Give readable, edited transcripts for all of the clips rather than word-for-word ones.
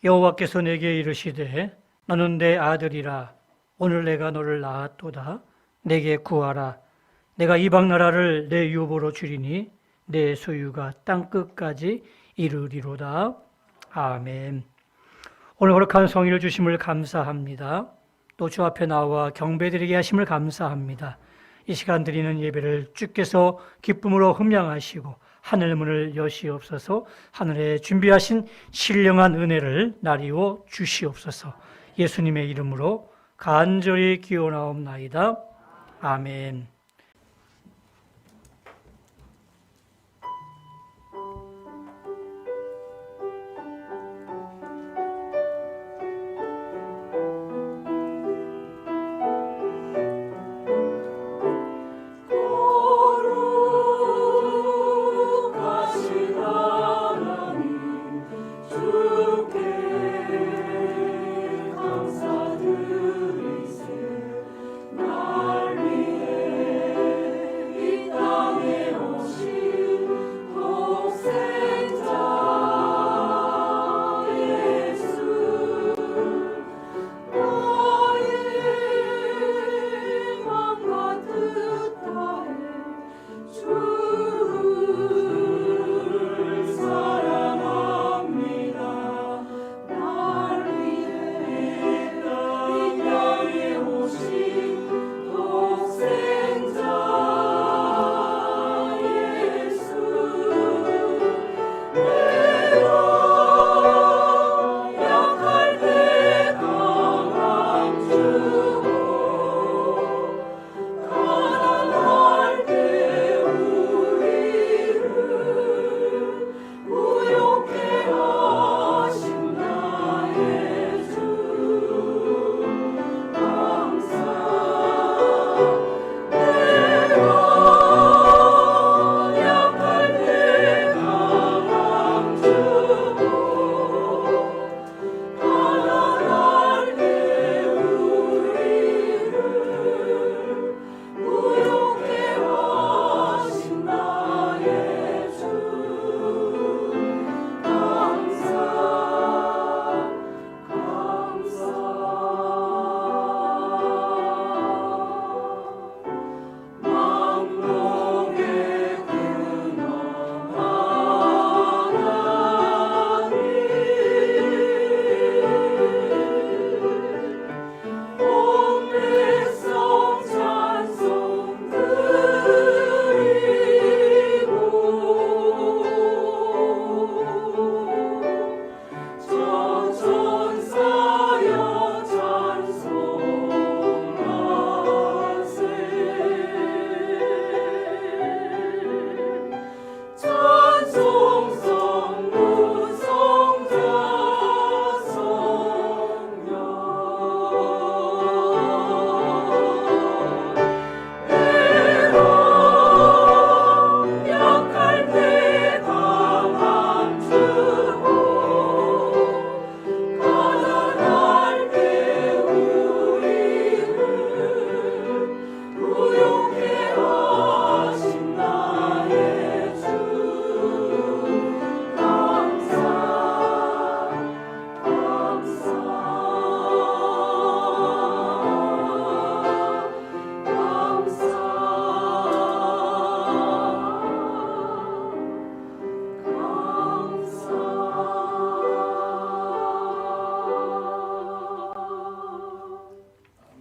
여호와께서 내게 이르시되 너는 내 아들이라. 오늘 내가 너를 낳았도다. 내게 구하라. 내가 이방 나라를 내 유보로 주리니 내 소유가 땅 끝까지 이르리로다. 아멘. 오늘 거룩한 성의를 주심을 감사합니다. 또 주 앞에 나와 경배드리게 하심을 감사합니다. 이 시간 드리는 예배를 주께서 기쁨으로 흠양하시고 하늘 문을 여시옵소서. 하늘에 준비하신 신령한 은혜를 나리워 주시옵소서. 예수님의 이름으로 간절히 기원하옵나이다. 아멘.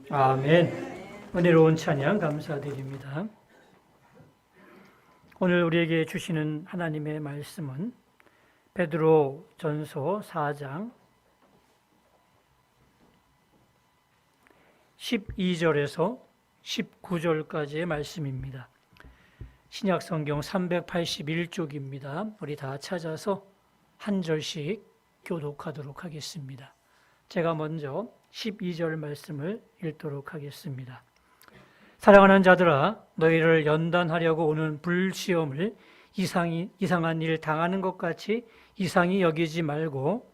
아멘. 은혜로운 찬양 감사드립니다. 오늘 우리에게 주시는 하나님의 말씀은 베드로 전서 4장 12절에서 19절까지의 말씀입니다. 신약성경 381쪽입니다. 우리 다 찾아서 한 절씩 교독하도록 하겠습니다. 제가 먼저 12절 말씀을 읽도록 하겠습니다. 사랑하는 자들아, 너희를 연단하려고 오는 불시험을 이상한 일 당하는 것 같이 이상히 여기지 말고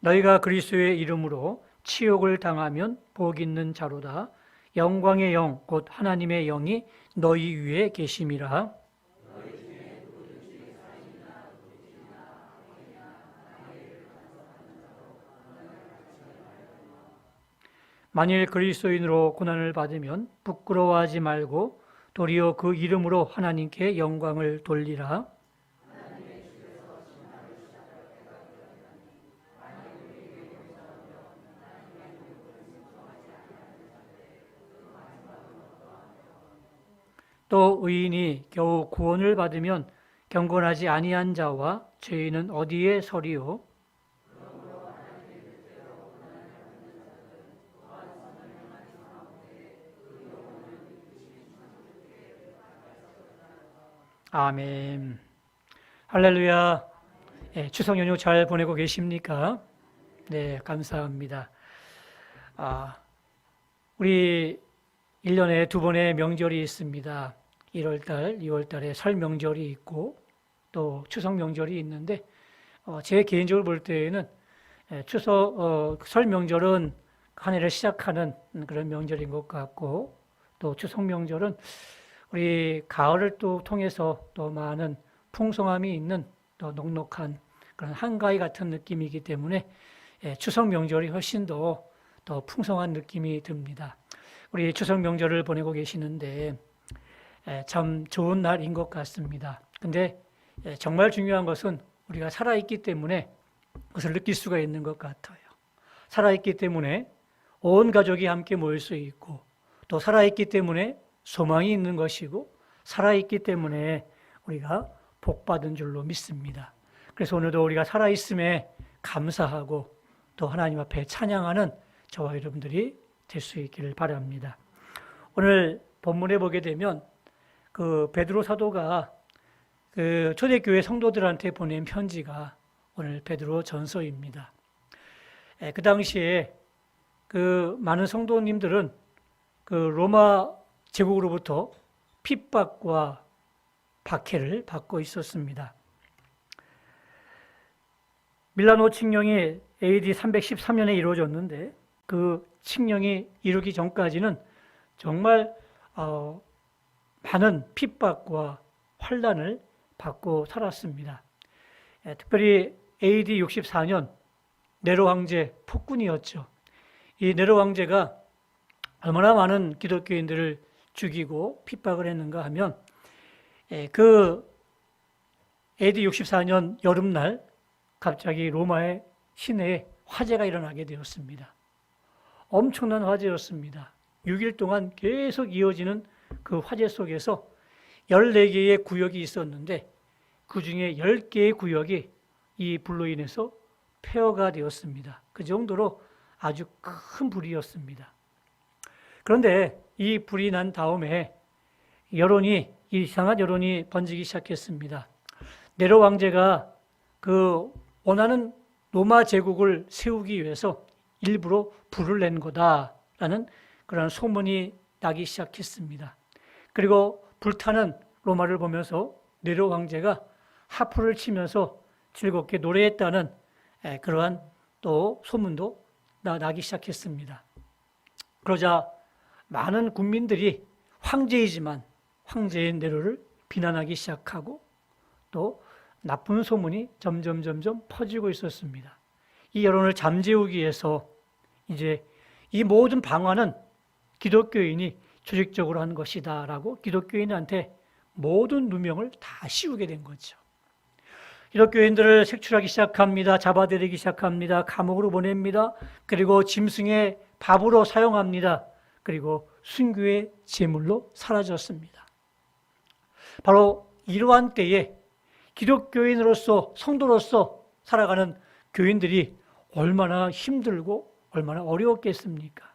너희가 그리스도의 이름으로 치욕을 당하면 복 있는 자로다. 영광의 영 곧 하나님의 영이 너희 위에 계심이라. 만일 그리스도인으로 고난을 받으면 부끄러워하지 말고 도리어 그 이름으로 하나님께 영광을 돌리라. 또 의인이 겨우 구원을 받으면 경건하지 아니한 자와 죄인은 어디에 서리요? 아멘. 할렐루야. 네, 추석 연휴 잘 보내고 계십니까? 네, 감사합니다. 우리 1년에 두 번의 명절이 있습니다. 1월달, 2월달에 설 명절이 있고 또 추석 명절이 있는데 제 개인적으로 볼 때에는 설 명절은 한 해를 시작하는 그런 명절인 것 같고 또 추석 명절은 우리 가을을 또 통해서 또 많은 풍성함이 있는 또 넉넉한 그런 한가위 같은 느낌이기 때문에 추석 명절이 훨씬 더 풍성한 느낌이 듭니다. 우리 추석 명절을 보내고 계시는데 참 좋은 날인 것 같습니다. 근데 정말 중요한 것은 우리가 살아있기 때문에 그것을 느낄 수가 있는 것 같아요. 살아있기 때문에 온 가족이 함께 모일 수 있고 또 살아있기 때문에 소망이 있는 것이고 살아있기 때문에 우리가 복받은 줄로 믿습니다. 그래서 오늘도 우리가 살아있음에 감사하고 또 하나님 앞에 찬양하는 저와 여러분들이 될 수 있기를 바랍니다. 오늘 본문에 보게 되면 그 베드로 사도가 그 초대교회 성도들한테 보낸 편지가 오늘 베드로 전서입니다. 그 당시에 그 많은 성도님들은 그 로마 제국으로부터 핍박과 박해를 받고 있었습니다. 밀라노 칙령이 AD 313년에 이루어졌는데 그 칙령이 이루기 전까지는 정말 많은 핍박과 환난을 받고 살았습니다. 특별히 AD 64년 네로 황제 폭군이었죠. 이 네로 황제가 얼마나 많은 기독교인들을 죽이고 핍박을 했는가 하면 그 AD 64년 여름날 갑자기 로마의 시내에 화재가 일어나게 되었습니다. 엄청난 화재였습니다. 6일 동안 계속 이어지는 그 화재 속에서 14개의 구역이 있었는데 그 중에 10개의 구역이 이 불로 인해서 폐허가 되었습니다. 그 정도로 아주 큰 불이었습니다. 그런데 이 불이 난 다음에 이상한 여론이 번지기 시작했습니다. 네로 황제가 그 원하는 로마 제국을 세우기 위해서 일부러 불을 낸 거다라는 그런 소문이 나기 시작했습니다. 그리고 불타는 로마를 보면서 네로 황제가 하프를 치면서 즐겁게 노래했다는 그러한 또 소문도 나기 시작했습니다. 그러자 많은 국민들이 황제이지만 황제인 네로를 비난하기 시작하고 또 나쁜 소문이 점점 퍼지고 있었습니다. 이 여론을 잠재우기 위해서 이제 이 모든 방화는 기독교인이 조직적으로 한 것이다라고 기독교인한테 모든 누명을 다 씌우게 된 거죠. 기독교인들을 색출하기 시작합니다. 잡아들이기 시작합니다. 감옥으로 보냅니다. 그리고 짐승의 밥으로 사용합니다. 그리고 순교의 제물로 사라졌습니다. 바로 이러한 때에 기독교인으로서 성도로서 살아가는 교인들이 얼마나 힘들고 얼마나 어려웠겠습니까?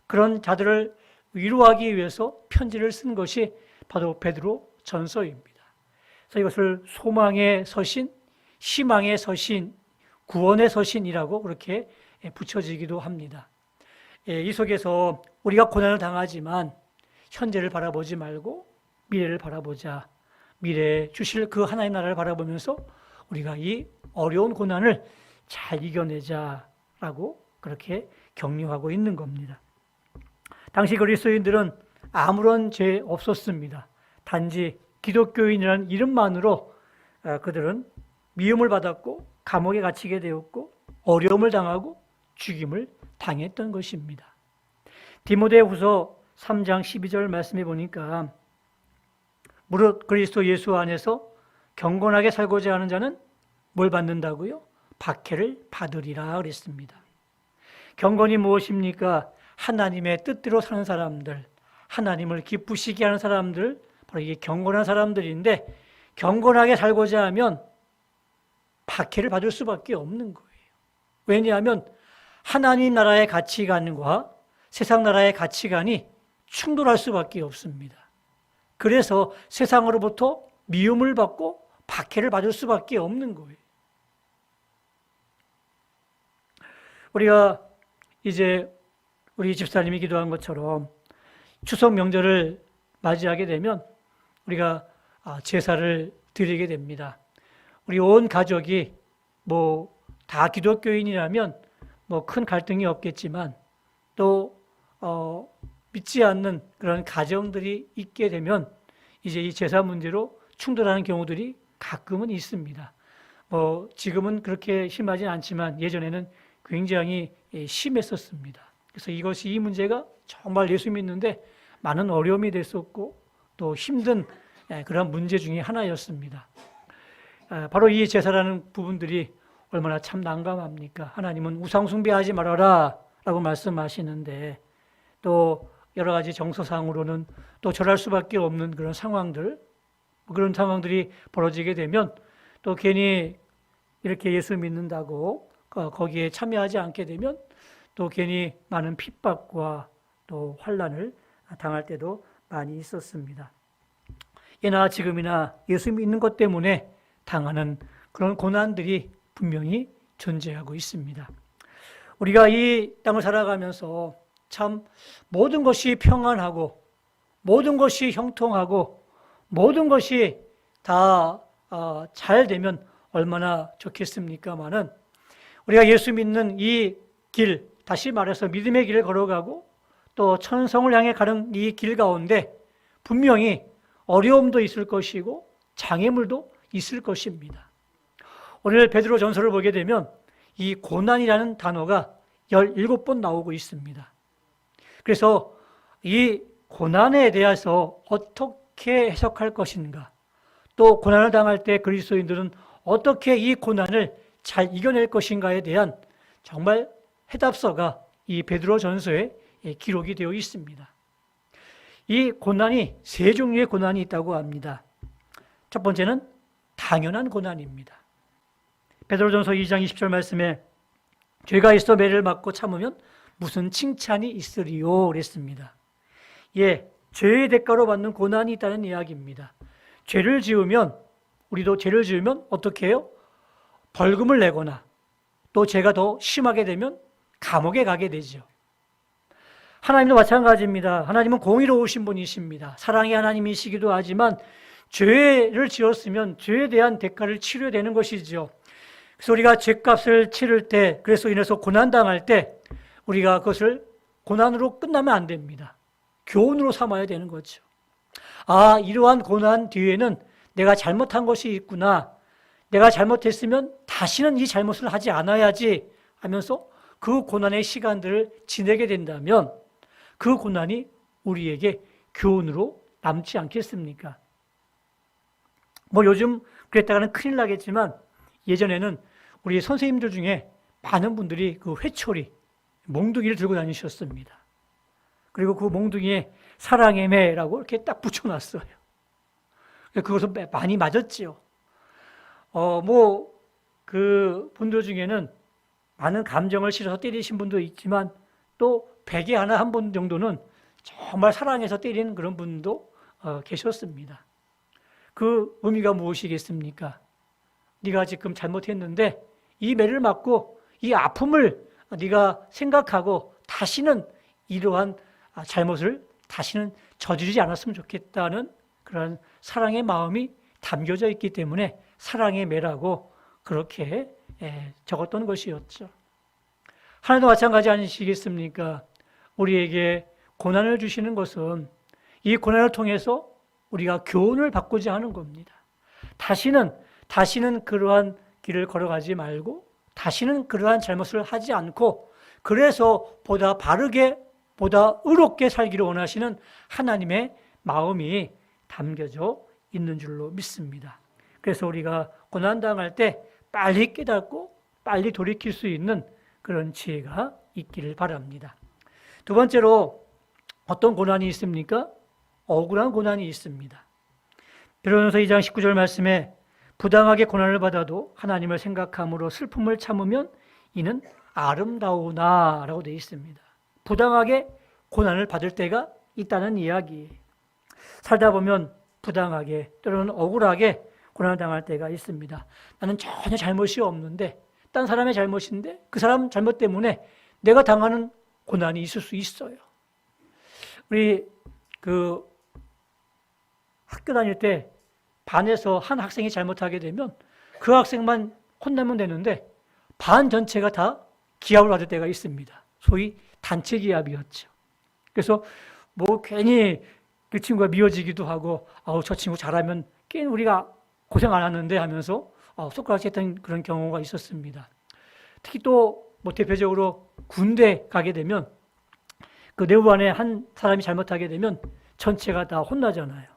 그런 자들을 위로하기 위해서 편지를 쓴 것이 바로 베드로 전서입니다. 그래서 이것을 소망의 서신, 희망의 서신, 구원의 서신이라고 그렇게 붙여지기도 합니다. 이 속에서 우리가 고난을 당하지만 현재를 바라보지 말고 미래를 바라보자. 미래에 주실 그 하나님 나라를 바라보면서 우리가 이 어려운 고난을 잘 이겨내자라고 그렇게 격려하고 있는 겁니다. 당시 그리스도인들은 아무런 죄 없었습니다. 단지 기독교인이라는 이름만으로 그들은 미움을 받았고 감옥에 갇히게 되었고 어려움을 당하고 죽임을 당했던 것입니다. 디모데후서 3장 12절 말씀해 보니까 무릇 그리스도 예수 안에서 경건하게 살고자 하는 자는 뭘 받는다고요? 박해를 받으리라 그랬습니다. 경건이 무엇입니까? 하나님의 뜻대로 사는 사람들, 하나님을 기쁘시게 하는 사람들, 바로 이게 경건한 사람들인데 경건하게 살고자 하면 박해를 받을 수밖에 없는 거예요. 왜냐하면 하나님 나라의 가치관과 세상 나라의 가치관이 충돌할 수밖에 없습니다. 그래서 세상으로부터 미움을 받고 박해를 받을 수밖에 없는 거예요. 우리가 이제 우리 집사님이 기도한 것처럼 추석 명절을 맞이하게 되면 우리가 제사를 드리게 됩니다. 우리 온 가족이 다 기독교인이라면 큰 갈등이 없겠지만 또 믿지 않는 그런 가정들이 있게 되면 이제 이 제사 문제로 충돌하는 경우들이 가끔은 있습니다. 지금은 그렇게 심하진 않지만 예전에는 굉장히 심했었습니다. 그래서 이 문제가 정말 예수 믿는데 많은 어려움이 됐었고 또 힘든 그런 문제 중에 하나였습니다. 바로 이 제사라는 부분들이 얼마나 참 난감합니까? 하나님은 우상 숭배하지 말아라 라고 말씀하시는데 또 여러 가지 정서상으로는 또 절할 수밖에 없는 그런 상황들이 벌어지게 되면 또 괜히 이렇게 예수 믿는다고 거기에 참여하지 않게 되면 또 괜히 많은 핍박과 또 환난을 당할 때도 많이 있었습니다. 예나 지금이나 예수 믿는 것 때문에 당하는 그런 고난들이 분명히 존재하고 있습니다. 우리가 이 땅을 살아가면서 참 모든 것이 평안하고 모든 것이 형통하고 모든 것이 다 잘 되면 얼마나 좋겠습니까마는 우리가 예수 믿는 이 길, 다시 말해서 믿음의 길을 걸어가고 또 천성을 향해 가는 이 길 가운데 분명히 어려움도 있을 것이고 장애물도 있을 것입니다. 오늘 베드로 전서를 보게 되면 이 고난이라는 단어가 17번 나오고 있습니다. 그래서 이 고난에 대해서 어떻게 해석할 것인가, 또 고난을 당할 때 그리스도인들은 어떻게 이 고난을 잘 이겨낼 것인가에 대한 정말 해답서가 이 베드로 전서에 기록이 되어 있습니다. 이 고난이 세 종류의 고난이 있다고 합니다. 첫 번째는 당연한 고난입니다. 베드로전서 2장 20절 말씀에 죄가 있어 매를 맞고 참으면 무슨 칭찬이 있으리요 그랬습니다. 죄의 대가로 받는 고난이 있다는 이야기입니다. 우리도 죄를 지으면 어떻게 해요? 벌금을 내거나 또 죄가 더 심하게 되면 감옥에 가게 되죠. 하나님도 마찬가지입니다. 하나님은 공의로우신 분이십니다. 사랑의 하나님이시기도 하지만 죄를 지었으면 죄에 대한 대가를 치러야 되는 것이죠. 그래서 우리가 죄값을 치를 때, 그래서 인해서 고난당할 때 우리가 그것을 고난으로 끝나면 안 됩니다. 교훈으로 삼아야 되는 거죠. 이러한 고난 뒤에는 내가 잘못한 것이 있구나. 내가 잘못했으면 다시는 이 잘못을 하지 않아야지 하면서 그 고난의 시간들을 지내게 된다면 그 고난이 우리에게 교훈으로 남지 않겠습니까? 요즘 그랬다가는 큰일 나겠지만 예전에는 우리 선생님들 중에 많은 분들이 그 회초리, 몽둥이를 들고 다니셨습니다. 그리고 그 몽둥이에 사랑의 매라고 이렇게 딱 붙여놨어요. 그것을 많이 맞았지요. 그 분들 중에는 많은 감정을 실어서 때리신 분도 있지만 또 베개 하나 한 번 정도는 정말 사랑해서 때리는 그런 분도 계셨습니다. 그 의미가 무엇이겠습니까? 네가 지금 잘못했는데 이 매를 맞고 이 아픔을 네가 생각하고 다시는 이러한 잘못을 다시는 저지르지 않았으면 좋겠다는 그런 사랑의 마음이 담겨져 있기 때문에 사랑의 매라고 그렇게 적었던 것이었죠. 하나님도 마찬가지 아니시겠습니까? 우리에게 고난을 주시는 것은 이 고난을 통해서 우리가 교훈을 받고자 하는 겁니다. 다시는 그러한 길을 걸어가지 말고 다시는 그러한 잘못을 하지 않고 그래서 보다 바르게 보다 의롭게 살기를 원하시는 하나님의 마음이 담겨져 있는 줄로 믿습니다. 그래서 우리가 고난당할 때 빨리 깨닫고 빨리 돌이킬 수 있는 그런 지혜가 있기를 바랍니다. 두 번째로 어떤 고난이 있습니까? 억울한 고난이 있습니다. 베드로전서 2장 19절 말씀에 부당하게 고난을 받아도 하나님을 생각함으로 슬픔을 참으면 이는 아름다우나 라고 되어 있습니다. 부당하게 고난을 받을 때가 있다는 이야기예요. 살다 보면 부당하게 때로는 억울하게 고난을 당할 때가 있습니다. 나는 전혀 잘못이 없는데 딴 사람의 잘못인데 그 사람 잘못 때문에 내가 당하는 고난이 있을 수 있어요. 우리 학교 다닐 때 반에서 한 학생이 잘못하게 되면 그 학생만 혼나면 되는데 반 전체가 다 기합을 받을 때가 있습니다. 소위 단체 기합이었죠. 그래서 괜히 그 친구가 미워지기도 하고 저 친구 잘하면 괜히 우리가 고생 안 하는데 하면서 손가락질 했던 그런 경우가 있었습니다. 특히 또 대표적으로 군대 가게 되면 그 내부반에 한 사람이 잘못하게 되면 전체가 다 혼나잖아요.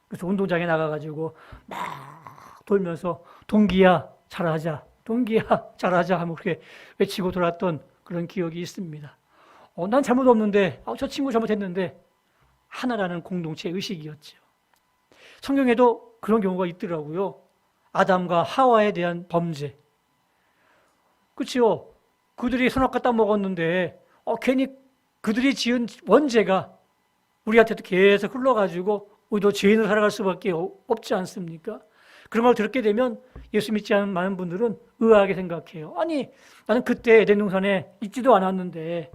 그래서 운동장에 나가가지고 막 돌면서 동기야 잘하자, 동기야 잘하자 하면 그렇게 외치고 돌았던 그런 기억이 있습니다. 난 잘못 없는데 저 친구 잘못했는데 하나라는 공동체 의식이었죠. 성경에도 그런 경우가 있더라고요. 아담과 하와에 대한 범죄. 그렇죠. 그들이 선악과 따 먹었는데 괜히 그들이 지은 원죄가 우리한테도 계속 흘러가지고 우리도 죄인으로 살아갈 수밖에 없지 않습니까? 그런 걸 들었게 되면 예수 믿지 않는 많은 분들은 의아하게 생각해요. 아니, 나는 그때 에덴 동산에 있지도 않았는데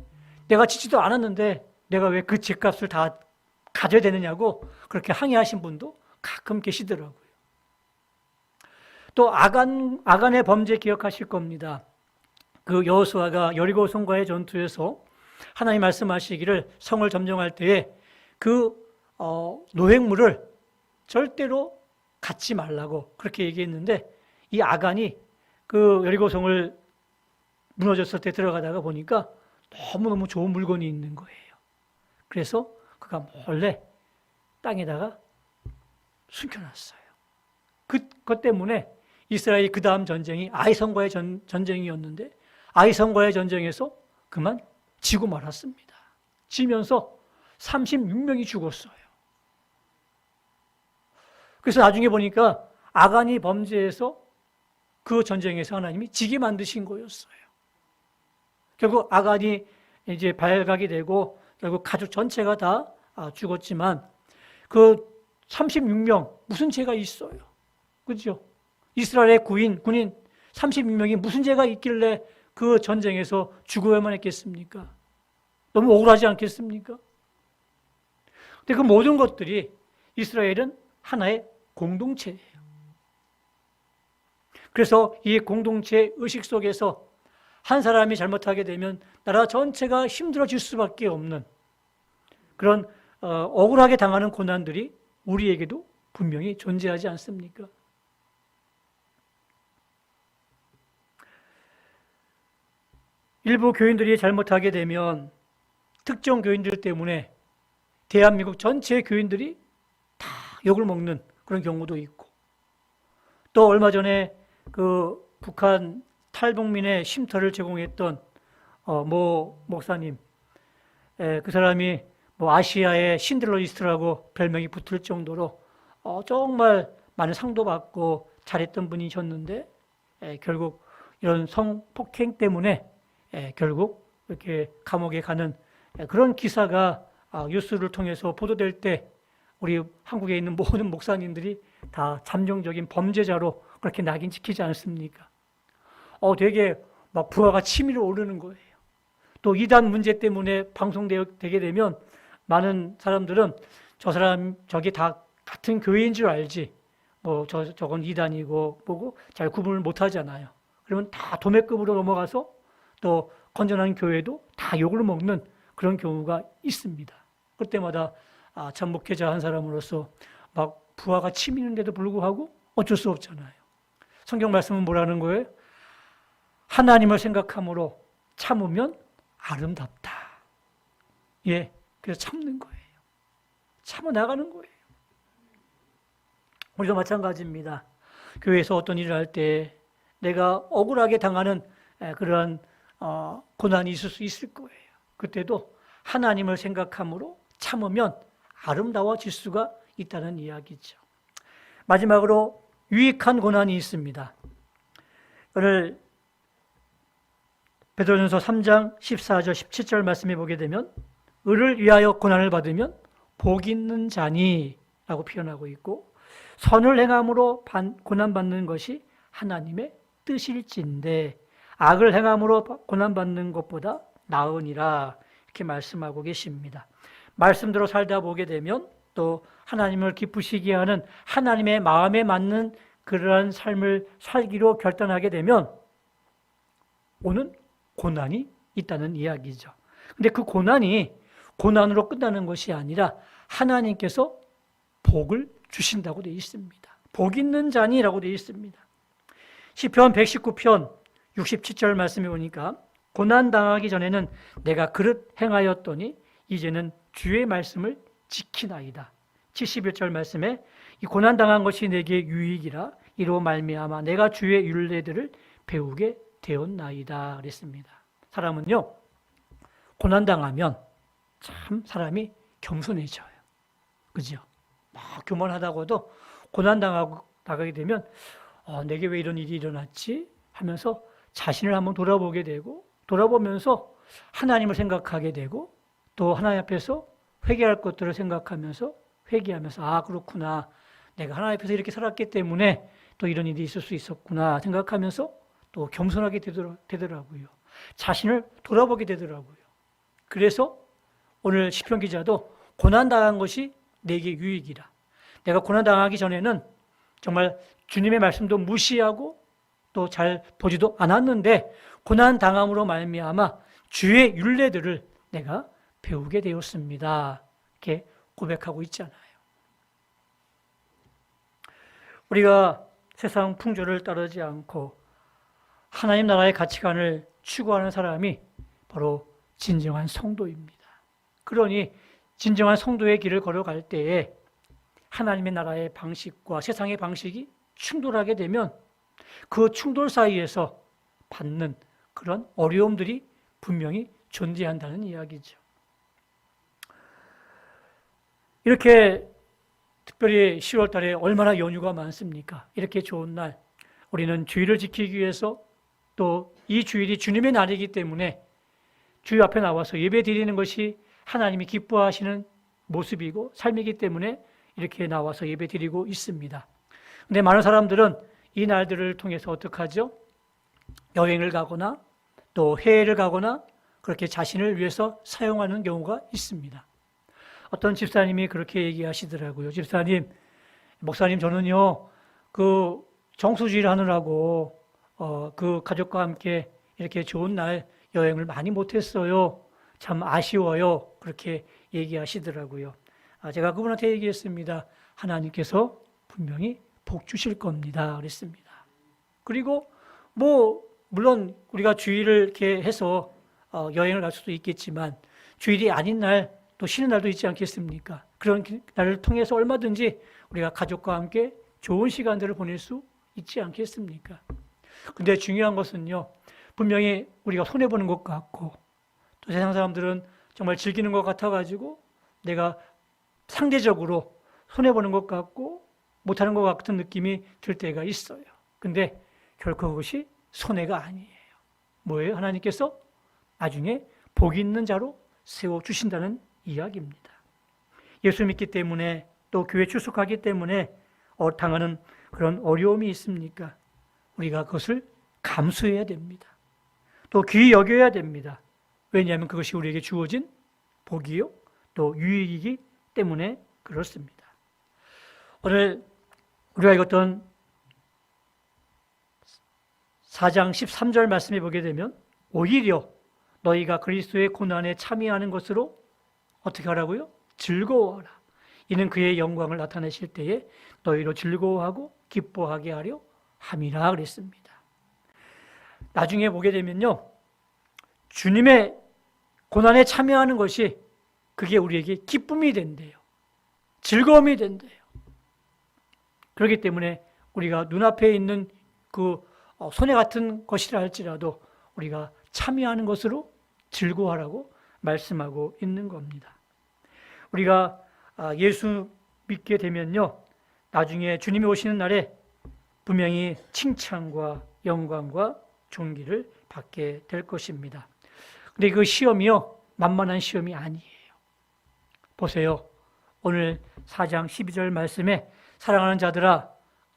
내가 짓지도 않았는데 내가 왜 그 죄값을 다 가져야 되느냐고 그렇게 항의하신 분도 가끔 계시더라고요. 또 아간의 범죄 기억하실 겁니다. 그 여호수아가 여리고 성과의 전투에서 하나님 말씀하시기를 성을 점령할 때에 그 노획물을 절대로 갖지 말라고 그렇게 얘기했는데 이 아간이 그 여리고성을 무너졌을 때 들어가다가 보니까 너무너무 좋은 물건이 있는 거예요. 그래서 그가 몰래 땅에다가 숨겨놨어요. 그것 때문에 이스라엘이 그 다음 전쟁이 아이성과의 전쟁이었는데 아이성과의 전쟁에서 그만 지고 말았습니다. 지면서 36명이 죽었어요. 그래서 나중에 보니까 아간이 범죄해서 그 전쟁에서 하나님이 지게 만드신 거였어요. 결국 아간이 이제 발각이 되고 결국 가족 전체가 다 죽었지만 그 36명 무슨 죄가 있어요? 그렇죠? 이스라엘의 군인 36명이 무슨 죄가 있길래 그 전쟁에서 죽어야만 했겠습니까? 너무 억울하지 않겠습니까? 근데 그 모든 것들이 이스라엘은 하나의 공동체예요. 그래서 이 공동체 의식 속에서 한 사람이 잘못하게 되면 나라 전체가 힘들어질 수밖에 없는 그런 억울하게 당하는 고난들이 우리에게도 분명히 존재하지 않습니까? 일부 교인들이 잘못하게 되면 특정 교인들 때문에 대한민국 전체 교인들이 다 욕을 먹는 그런 경우도 있고 또 얼마 전에 그 북한 탈북민의 쉼터를 제공했던 모 목사님 그 사람이 아시아의 신들러리스트라고 별명이 붙을 정도로 정말 많은 상도 받고 잘했던 분이셨는데 결국 이런 성폭행 때문에 결국 이렇게 감옥에 가는 그런 기사가 뉴스를 통해서 보도될 때 우리 한국에 있는 모든 목사님들이 다 잠정적인 범죄자로 그렇게 낙인 찍히지 않습니까? 되게 막 부하가 치밀어 오르는 거예요. 또 이단 문제 때문에 방송되게 되면 많은 사람들은 저 사람 저게 다 같은 교회인 줄 알지 저건 이단이고 뭐고 잘 구분을 못 하잖아요. 그러면 다 도매급으로 넘어가서 또 건전한 교회도 다 욕을 먹는 그런 경우가 있습니다. 그때마다 참 목회자 한 사람으로서 막 부하가 치미는데도 불구하고 어쩔 수 없잖아요. 성경 말씀은 뭐라는 거예요? 하나님을 생각함으로 참으면 아름답다. 예, 그래서 참는 거예요. 참아 나가는 거예요. 우리도 마찬가지입니다. 교회에서 어떤 일을 할 때 내가 억울하게 당하는 그런 고난이 있을 수 있을 거예요. 그때도 하나님을 생각함으로 참으면 아름다워질 수가 있다는 이야기죠. 마지막으로 유익한 고난이 있습니다. 오늘 베드로전서 3장 14절 17절 말씀해 보게 되면 의를 위하여 고난을 받으면 복 있는 자니 라고 표현하고 있고, 선을 행함으로 고난받는 것이 하나님의 뜻일진데 악을 행함으로 고난받는 것보다 나으니라, 이렇게 말씀하고 계십니다. 말씀대로 살다 보게 되면 또 하나님을 기쁘시게 하는 하나님의 마음에 맞는 그러한 삶을 살기로 결단하게 되면 오는 고난이 있다는 이야기죠. 근데 그 고난이 고난으로 끝나는 것이 아니라 하나님께서 복을 주신다고 되어 있습니다. 복 있는 자니라고 되어 있습니다. 시편 119편 67절 말씀해 보니까 고난당하기 전에는 내가 그릇 행하였더니 이제는 주의 말씀을 지키나이다. 71절 말씀에 이 고난당한 것이 내게 유익이라 이로 말미암아 내가 주의 율례들을 배우게 되었나이다 그랬습니다. 사람은요, 고난당하면 참 사람이 겸손해져요. 그죠? 막 교만하다고도 고난당하고 나가게 되면 내게 왜 이런 일이 일어났지? 하면서 자신을 한번 돌아보게 되고, 돌아보면서 하나님을 생각하게 되고, 또 하나님 앞에서 회개할 것들을 생각하면서 회개하면서 그렇구나, 내가 하나님 앞에서 이렇게 살았기 때문에 또 이런 일이 있을 수 있었구나 생각하면서 또 겸손하게 되더라고요. 자신을 돌아보게 되더라고요. 그래서 오늘 시편 기자도 고난당한 것이 내게 유익이라. 내가 고난당하기 전에는 정말 주님의 말씀도 무시하고 또 잘 보지도 않았는데 고난당함으로 말미암아 주의 율례들을 내가 배우게 되었습니다. 이렇게 고백하고 있잖아요. 우리가 세상 풍조를 따르지 않고 하나님 나라의 가치관을 추구하는 사람이 바로 진정한 성도입니다. 그러니 진정한 성도의 길을 걸어갈 때에 하나님의 나라의 방식과 세상의 방식이 충돌하게 되면 그 충돌 사이에서 받는 그런 어려움들이 분명히 존재한다는 이야기죠. 이렇게 특별히 10월 달에 얼마나 연휴가 많습니까? 이렇게 좋은 날 우리는 주일을 지키기 위해서, 또 이 주일이 주님의 날이기 때문에 주의 앞에 나와서 예배 드리는 것이 하나님이 기뻐하시는 모습이고 삶이기 때문에 이렇게 나와서 예배 드리고 있습니다. 근데 많은 사람들은 이 날들을 통해서 어떻게 하죠? 여행을 가거나 또 해외를 가거나 그렇게 자신을 위해서 사용하는 경우가 있습니다. 어떤 집사님이 그렇게 얘기하시더라고요. 집사님, 목사님, 저는요 그 정수주일 하느라고 그 가족과 함께 이렇게 좋은 날 여행을 많이 못했어요. 참 아쉬워요. 그렇게 얘기하시더라고요. 제가 그분한테 얘기했습니다. 하나님께서 분명히 복 주실 겁니다. 그랬습니다. 그리고 물론 우리가 주일을 이렇게 해서 여행을 갈 수도 있겠지만 주일이 아닌 날, 또 쉬는 날도 있지 않겠습니까? 그런 날을 통해서 얼마든지 우리가 가족과 함께 좋은 시간들을 보낼 수 있지 않겠습니까? 근데 중요한 것은요, 분명히 우리가 손해보는 것 같고 또 세상 사람들은 정말 즐기는 것 같아가지고 내가 상대적으로 손해보는 것 같고 못하는 것 같은 느낌이 들 때가 있어요. 근데 결코 그것이 손해가 아니에요. 뭐예요? 하나님께서 나중에 복 있는 자로 세워주신다는 이야기입니다. 예수 믿기 때문에 또 교회 출석하기 때문에 당하는 그런 어려움이 있습니까? 우리가 그것을 감수해야 됩니다. 또 귀히 여겨야 됩니다. 왜냐하면 그것이 우리에게 주어진 복이요 또 유익이기 때문에 그렇습니다. 오늘 우리가 읽었던 4장 13절 말씀해 보게 되면 오히려 너희가 그리스도의 고난에 참여하는 것으로 어떻게 하라고요? 즐거워하라. 이는 그의 영광을 나타내실 때에 너희로 즐거워하고 기뻐하게 하려 함이라 그랬습니다. 나중에 보게 되면요, 주님의 고난에 참여하는 것이 그게 우리에게 기쁨이 된대요. 즐거움이 된대요. 그렇기 때문에 우리가 눈앞에 있는 그 손해 같은 것이라 할지라도 우리가 참여하는 것으로 즐거워하라고 말씀하고 있는 겁니다. 우리가 예수 믿게 되면요, 나중에 주님이 오시는 날에 분명히 칭찬과 영광과 존귀를 받게 될 것입니다. 근데 그 시험이요, 만만한 시험이 아니에요. 보세요. 오늘 4장 12절 말씀에 사랑하는 자들아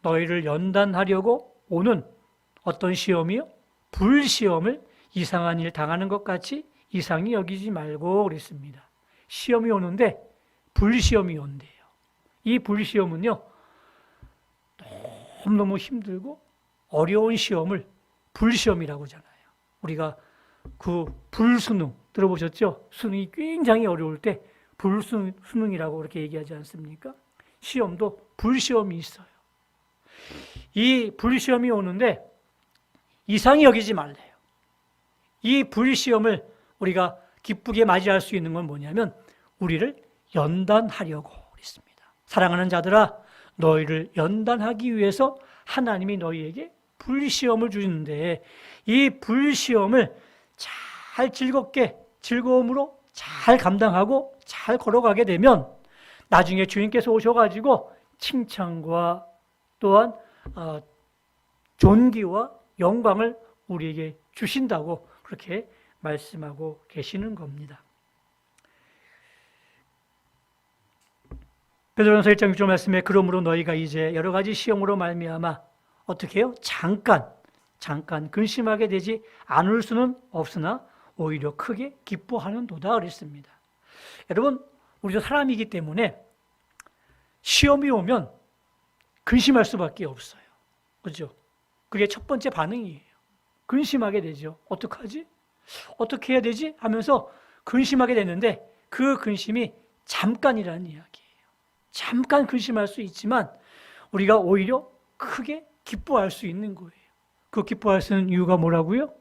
너희를 연단하려고 오는 어떤 시험이요? 불시험을 이상한 일 당하는 것 같이 이상히 여기지 말고 그랬습니다. 시험이 오는데 불시험이 온대요. 이 불시험은요, 너무너무 힘들고 어려운 시험을 불시험이라고 하잖아요. 우리가 그 불수능 들어보셨죠? 수능이 굉장히 어려울 때 불수능이라고 그렇게 얘기하지 않습니까? 시험도 불시험이 있어요. 이 불시험이 오는데 이상히 여기지 말래요. 이 불시험을 우리가 기쁘게 맞이할 수 있는 건 뭐냐면 우리를 연단하려고 했습니다. 사랑하는 자들아 너희를 연단하기 위해서 하나님이 너희에게 불시험을 주시는데 이 불시험을 잘 즐겁게 즐거움으로 잘 감당하고 잘 걸어가게 되면 나중에 주님께서 오셔가지고 칭찬과 또한 존귀와 영광을 우리에게 주신다고 그렇게 말씀하고 계시는 겁니다. 베드로전서 1장 6절 말씀에 그러므로 너희가 이제 여러 가지 시험으로 말미암아 어떻게 해요? 잠깐 근심하게 되지 않을 수는 없으나 오히려 크게 기뻐하는도다 그랬습니다. 여러분, 우리도 사람이기 때문에 시험이 오면 근심할 수밖에 없어요. 그렇죠? 그게 첫 번째 반응이에요. 근심하게 되죠. 어떡하지? 어떻게 해야 되지? 하면서 근심하게 되는데 그 근심이 잠깐이라는 이야기예요. 잠깐 근심할 수 있지만 우리가 오히려 크게 기뻐할 수 있는 거예요. 그 기뻐할 수 있는 이유가 뭐라고요?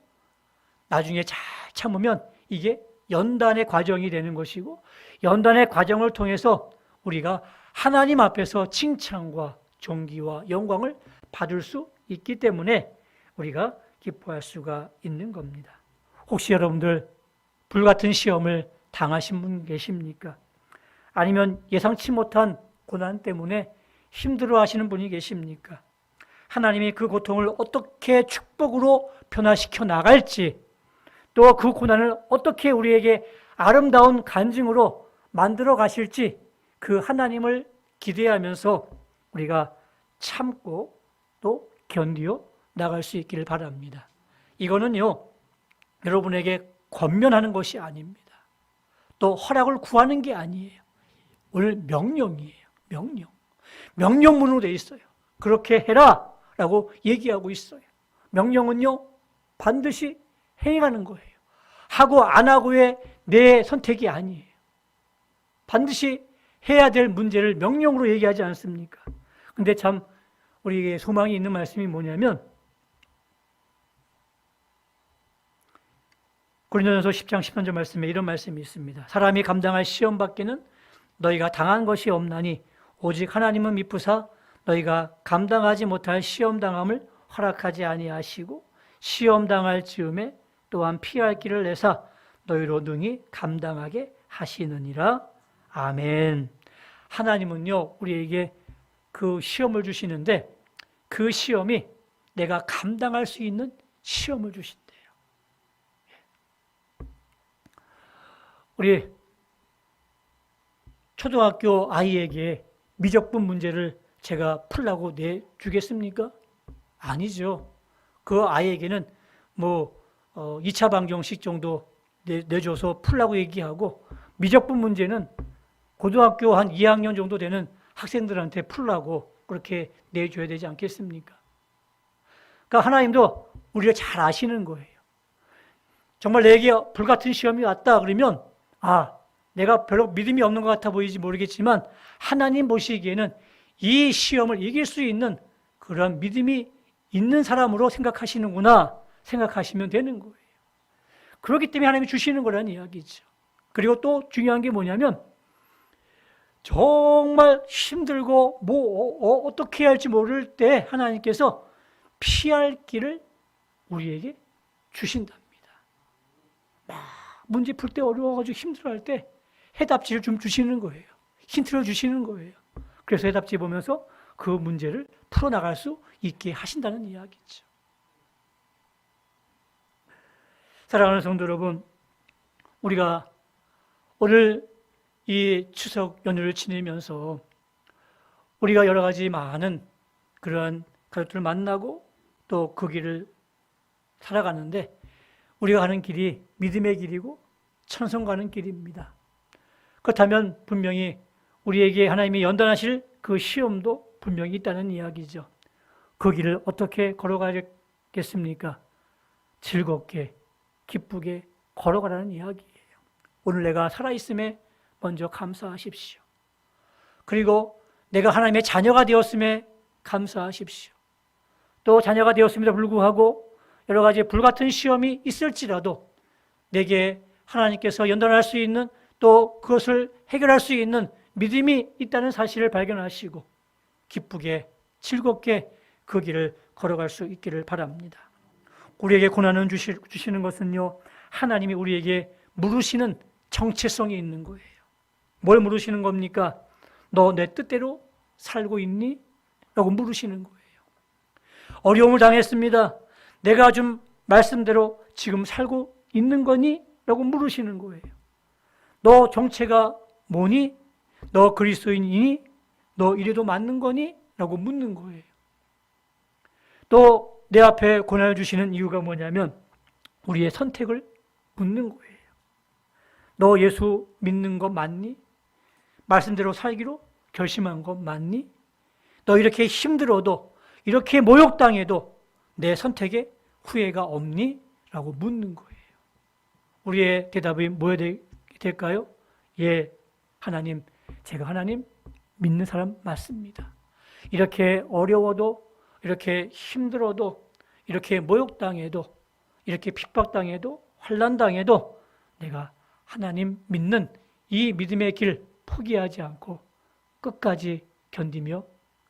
나중에 잘 참으면 이게 연단의 과정이 되는 것이고 연단의 과정을 통해서 우리가 하나님 앞에서 칭찬과 존귀와 영광을 받을 수 있기 때문에 우리가 기뻐할 수가 있는 겁니다. 혹시 여러분들 불같은 시험을 당하신 분 계십니까? 아니면 예상치 못한 고난 때문에 힘들어하시는 분이 계십니까? 하나님이 그 고통을 어떻게 축복으로 변화시켜 나갈지 또 그 고난을 어떻게 우리에게 아름다운 간증으로 만들어 가실지 그 하나님을 기대하면서 우리가 참고 또 견디어 나갈 수 있기를 바랍니다. 이거는요, 여러분에게 권면하는 것이 아닙니다. 또 허락을 구하는 게 아니에요. 오늘 명령이에요. 명령문으로 되어 있어요. 그렇게 해라 라고 얘기하고 있어요. 명령은요, 반드시 행하는 거예요. 하고 안 하고의 내 선택이 아니에요. 반드시 해야 될 문제를 명령으로 얘기하지 않습니까? 근데 참 우리에게 소망이 있는 말씀이 뭐냐면 고린도전서 10장 13절 말씀에 이런 말씀이 있습니다. 사람이 감당할 시험 밖에는 너희가 당한 것이 없나니 오직 하나님은 미쁘사 너희가 감당하지 못할 시험 당함을 허락하지 아니하시고 시험 당할 즈음에 또한 피할 길을 내사 너희로 능히 감당하게 하시느니라. 아멘. 하나님은요 우리에게 그 시험을 주시는데 그 시험이 내가 감당할 수 있는 시험을 주신대요. 우리 초등학교 아이에게 미적분 문제를 제가 풀라고 내주겠습니까? 아니죠. 그 아이에게는 2차 방정식 정도 내줘서 풀라고 얘기하고 미적분 문제는 고등학교 한 2학년 정도 되는 학생들한테 풀라고 그렇게 내줘야 되지 않겠습니까? 그러니까 하나님도 우리가 잘 아시는 거예요. 정말 내게 불같은 시험이 왔다 그러면 내가 별로 믿음이 없는 것 같아 보이지 모르겠지만 하나님 보시기에는 이 시험을 이길 수 있는 그런 믿음이 있는 사람으로 생각하시는구나 생각하시면 되는 거예요. 그렇기 때문에 하나님이 주시는 거라는 이야기죠. 그리고 또 중요한 게 뭐냐면 정말 힘들고 어떻게 해야 할지 모를 때 하나님께서 피할 길을 우리에게 주신답니다. 막 문제 풀 때 어려워가지고 힘들어할 때 해답지를 좀 주시는 거예요. 힌트를 주시는 거예요. 그래서 해답지 보면서 그 문제를 풀어나갈 수 있게 하신다는 이야기죠. 사랑하는 성도 여러분, 우리가 오늘 이 추석 연휴를 지내면서 우리가 여러 가지 많은 그런 가족들을 만나고 또 그 길을 살아가는데 우리가 가는 길이 믿음의 길이고 천성 가는 길입니다. 그렇다면 분명히 우리에게 하나님이 연단하실 그 시험도 분명히 있다는 이야기죠. 그 길을 어떻게 걸어가겠습니까? 즐겁게 기쁘게 걸어가라는 이야기예요. 오늘 내가 살아있음에 먼저 감사하십시오. 그리고 내가 하나님의 자녀가 되었음에 감사하십시오. 또 자녀가 되었음에도 불구하고 여러 가지 불같은 시험이 있을지라도 내게 하나님께서 연단할 수 있는 또 그것을 해결할 수 있는 믿음이 있다는 사실을 발견하시고 기쁘게 즐겁게 그 길을 걸어갈 수 있기를 바랍니다. 우리에게 고난을 주시는 것은요, 하나님이 우리에게 물으시는 정체성이 있는 거예요. 뭘 물으시는 겁니까? 너 내 뜻대로 살고 있니? 라고 물으시는 거예요. 어려움을 당했습니다. 내가 좀 말씀대로 지금 살고 있는 거니? 라고 물으시는 거예요. 너 정체가 뭐니? 너 그리스도인이니? 너 이래도 맞는 거니? 라고 묻는 거예요. 또 내 앞에 고난을 주시는 이유가 뭐냐면 우리의 선택을 묻는 거예요. 너 예수 믿는 거 맞니? 말씀대로 살기로 결심한 거 맞니? 너 이렇게 힘들어도 이렇게 모욕당해도 내 선택에 후회가 없니? 라고 묻는 거예요. 우리의 대답이 뭐여야 될까요? 예, 하나님, 제가 하나님 믿는 사람 맞습니다. 이렇게 어려워도 이렇게 힘들어도 이렇게 모욕당해도 이렇게 핍박당해도 환난당해도 내가 하나님 믿는 이 믿음의 길 포기하지 않고 끝까지 견디며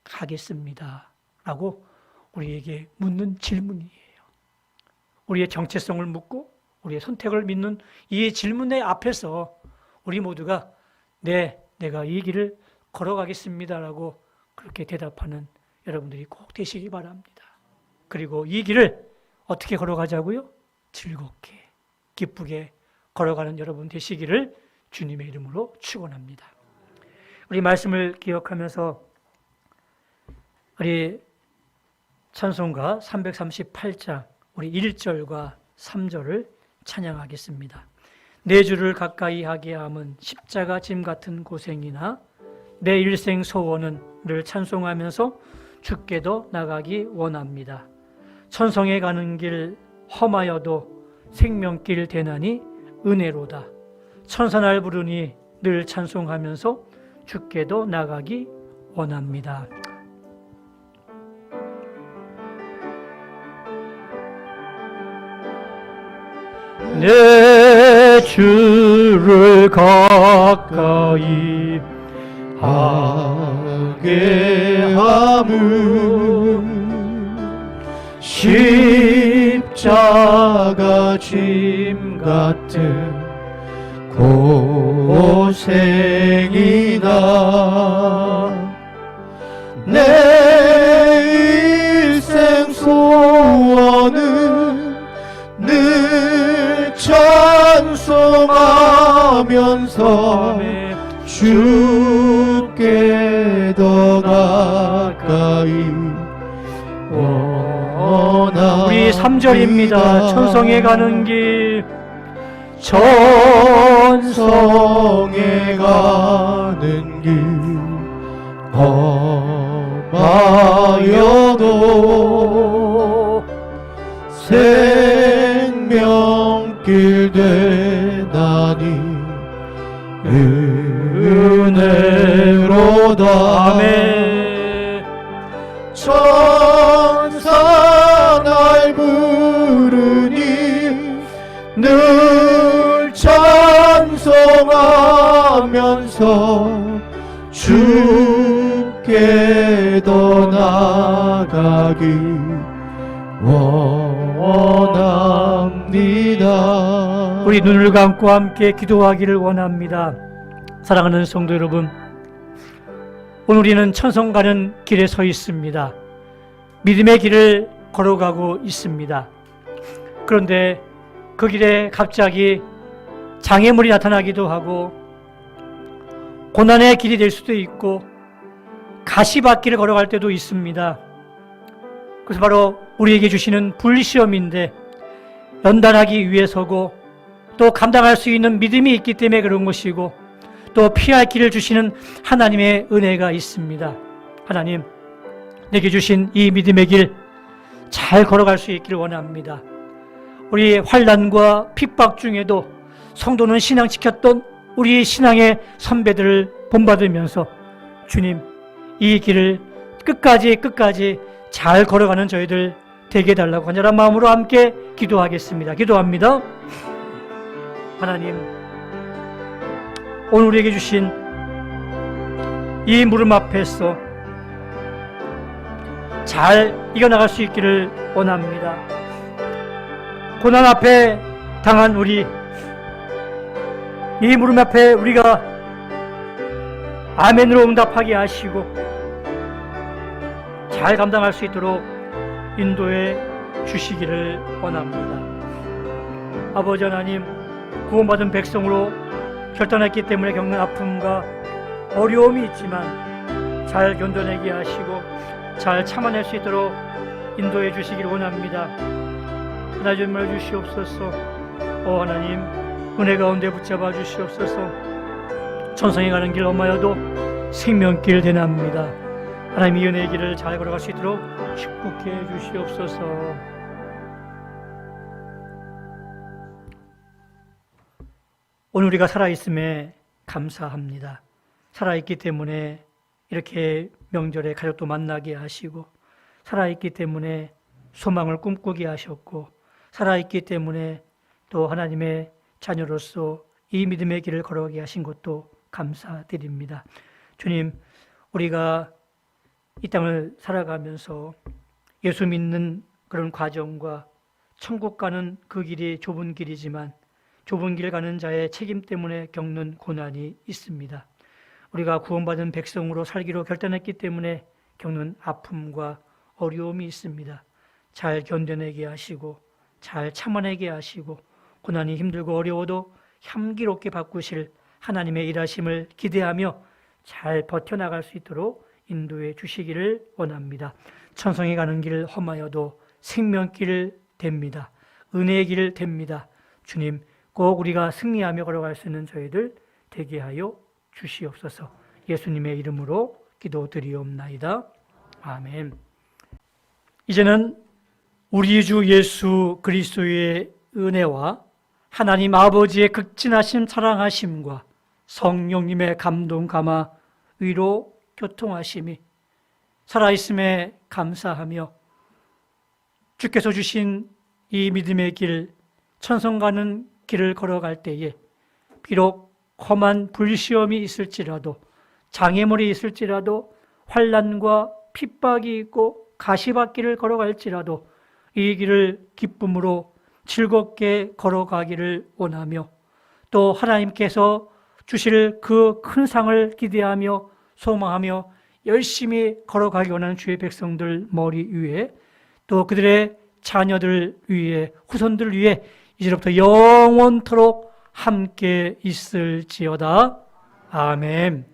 가겠습니다. 라고 우리에게 묻는 질문이에요. 우리의 정체성을 묻고 우리의 선택을 믿는 이 질문의 앞에서 우리 모두가 내가 이 길을 걸어가겠습니다라고 그렇게 대답하는 여러분들이 꼭 되시기 바랍니다. 그리고 이 길을 어떻게 걸어가자고요? 즐겁게, 기쁘게 걸어가는 여러분 되시기를 주님의 이름으로 축원합니다. 우리 말씀을 기억하면서 우리 찬송가 338장 우리 1절과 3절을 찬양하겠습니다. 내 주를 가까이 하게 함은 십자가 짐 같은 고생이나 내 일생 소원은 늘 찬송하면서 주께도 나가기 원합니다. 천성에 가는 길 험하여도 생명길 되나니 은혜로다. 천사날 부르니 늘 찬송하면서 주께도 나가기 원합니다. 내 주를 가까이 하게 함은 십자가 짐 같은 고생이다. 내 일생 소원은 늘 찬송하면서 주께 더 가까이 원합니다. 우리 3절입니다. 천성에 가는 길 천성에 가는 길 험하여도 생명길 은혜로다. 아멘. 천사 날 부르니 늘 찬송하면서 주께 더 나아가기 원합니다. 우리 눈을 감고 함께 기도하기를 원합니다. 사랑하는 성도 여러분, 오늘 우리는 천성 가는 길에 서 있습니다. 믿음의 길을 걸어가고 있습니다. 그런데 그 길에 갑자기 장애물이 나타나기도 하고 고난의 길이 될 수도 있고 가시밭길을 걸어갈 때도 있습니다. 그래서 바로 우리에게 주시는 불시험인데 연단하기 위해서고 또 감당할 수 있는 믿음이 있기 때문에 그런 것이고 또 피할 길을 주시는 하나님의 은혜가 있습니다. 하나님, 내게 주신 이 믿음의 길 잘 걸어갈 수 있기를 원합니다. 우리 환난과 핍박 중에도 성도는 신앙 지켰던 우리 신앙의 선배들을 본받으면서 주님, 이 길을 끝까지 잘 걸어가는 저희들 되게 해달라고 간절한 마음으로 함께 기도하겠습니다. 기도합니다. 하나님, 오늘 우리에게 주신 이 물음 앞에서 잘 이겨나갈 수 있기를 원합니다. 고난 앞에 당한 우리, 이 물음 앞에 우리가 아멘으로 응답하게 하시고 잘 감당할 수 있도록 인도해 주시기를 원합니다. 아버지 하나님, 구원받은 백성으로 결단했기 때문에 겪는 아픔과 어려움이 있지만 잘 견뎌내게 하시고 잘 참아낼 수 있도록 인도해 주시기를 원합니다. 하나님 정말 주시옵소서. 하나님, 은혜 가운데 붙잡아 주시옵소서. 천성에 가는 길 엄하여도 생명길 되나옵니다. 하나님, 이 은혜의 길을 잘 걸어갈 수 있도록 축복해 주시옵소서. 오늘 우리가 살아있음에 감사합니다. 살아있기 때문에 이렇게 명절에 가족도 만나게 하시고, 살아있기 때문에 소망을 꿈꾸게 하셨고, 살아있기 때문에 또 하나님의 자녀로서 이 믿음의 길을 걸어가게 하신 것도 감사드립니다. 주님, 우리가 이 땅을 살아가면서 예수 믿는 그런 과정과 천국 가는 그 길이 좁은 길이지만 좁은 길 가는 자의 책임 때문에 겪는 고난이 있습니다. 우리가 구원받은 백성으로 살기로 결단했기 때문에 겪는 아픔과 어려움이 있습니다. 잘 견뎌내게 하시고 잘 참아내게 하시고 고난이 힘들고 어려워도 향기롭게 바꾸실 하나님의 일하심을 기대하며 잘 버텨나갈 수 있도록 인도해 주시기를 원합니다. 천성에 가는 길 험하여도 생명길 됩니다. 은혜의 길 됩니다. 주님, 꼭 우리가 승리하며 걸어갈 수 있는 저희들 되게 하여 주시옵소서. 예수님의 이름으로 기도드리옵나이다. 아멘. 이제는 우리 주 예수 그리스도의 은혜와 하나님 아버지의 극진하신 사랑하심과 성령님의 감동 감화 위로 교통하심이 살아있음에 감사하며 주께서 주신 이 믿음의 길, 천성 가는 길을 걸어갈 때에 비록 험한 불시험이 있을지라도 장애물이 있을지라도 환난과 핍박이 있고 가시밭길을 걸어갈지라도 이 길을 기쁨으로 즐겁게 걸어가기를 원하며 또 하나님께서 주실 그 큰 상을 기대하며 소망하며 열심히 걸어가기 원하는 주의 백성들 머리 위에 또 그들의 자녀들 위에 후손들 위에 이제부터 영원토록 함께 있을지어다. 아멘.